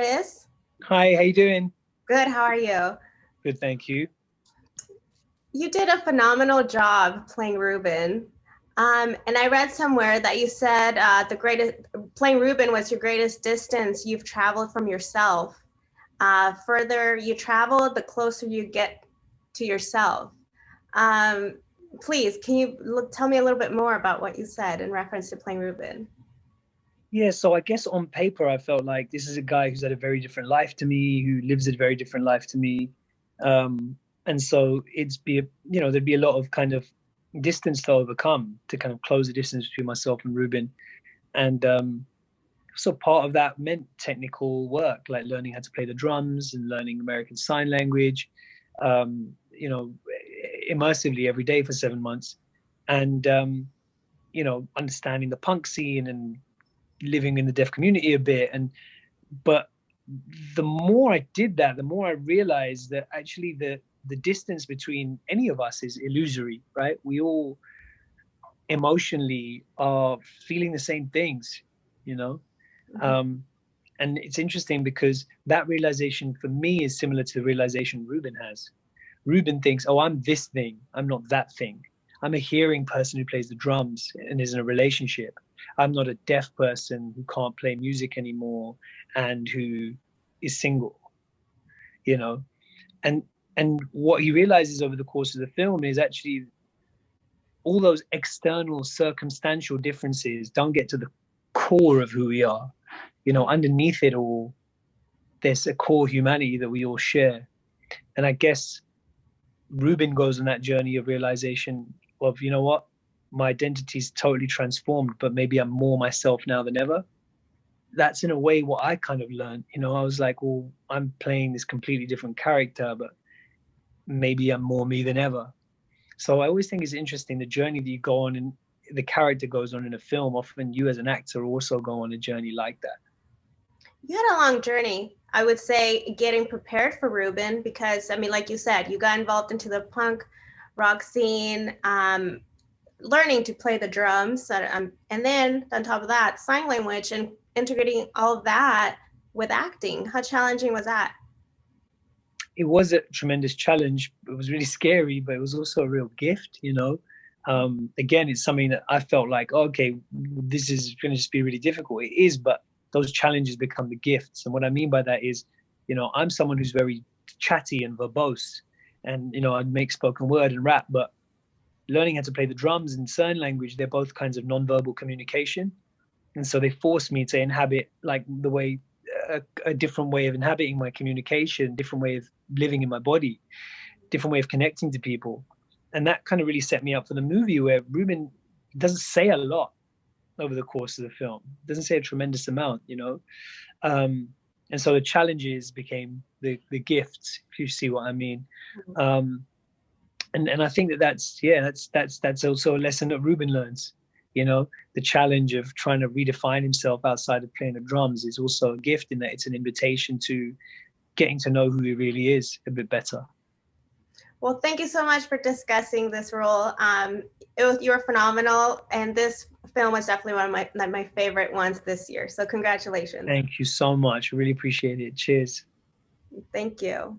Riz. Hi, how you doing? Good, how are you? Good, thank you. You did a phenomenal job playing Ruben. And I read somewhere that you said playing Ruben was your greatest distance you've traveled from yourself. Further you travel, the closer you get to yourself. Please, can you tell me a little bit more about what you said in reference to playing Ruben? Yeah, so I guess on paper, I felt like this is a guy who's had a very different life to me, who lives a very different life to me. And so there'd be a lot of kind of distance to overcome to kind of close the distance between myself and Ruben. And so part of that meant technical work, like learning how to play the drums and learning American Sign Language, you know, immersively every day for 7 months. And, understanding the punk scene and living in the deaf community a bit. But the more I did that, the more I realized that actually the distance between any of us is illusory, right? We all emotionally are feeling the same things, you know? Um, and it's interesting because that realization for me is similar to the realization Ruben has. Ruben thinks, oh, I'm this thing, I'm not that thing. I'm a hearing person who plays the drums and is in a relationship. I'm not a deaf person who can't play music anymore and who is single, you know? And what he realizes over the course of the film is actually all those external circumstantial differences don't get to the core of who we are. You know, underneath it all, there's a core humanity that we all share. And I guess Ruben goes on that journey of realization of, you know what, my identity is totally transformed, but maybe I'm more myself now than ever. That's in a way what I kind of learned. You know, I was like, well, I'm playing this completely different character, but maybe I'm more me than ever. So I always think it's interesting the journey that you go on and the character goes on in a film. Often you as an actor also go on a journey like that. You had a long journey, I would say, getting prepared for Ruben, because, I mean, like you said, you got involved into the punk rock scene, learning to play the drums, and then on top of that, sign language, and integrating all of that with acting. How challenging was that? It was a tremendous challenge. It was really scary, but it was also a real gift, you know. Again, it's something that I felt like, okay, this is going to just be really difficult. It is, but those challenges become the gifts. And what I mean by that is, you know, I'm someone who's very chatty and verbose, and, you know, I'd make spoken word and rap, but learning how to play the drums and sign language, they're both kinds of nonverbal communication. And so they forced me to inhabit like a different way of inhabiting my communication, different way of living in my body, different way of connecting to people. And that kind of really set me up for the movie, where Ruben doesn't say a lot over the course of the film, doesn't say a tremendous amount, you know. And so the challenges became the gifts, if you see what I mean. And I think that's also a lesson that Ruben learns. You know, the challenge of trying to redefine himself outside of playing the drums is also a gift, in that it's an invitation to getting to know who he really is a bit better. Well, thank you so much for discussing this role. You were phenomenal, and this film was definitely one of my favorite ones this year. So congratulations. Thank you so much. I really appreciate it. Cheers. Thank you.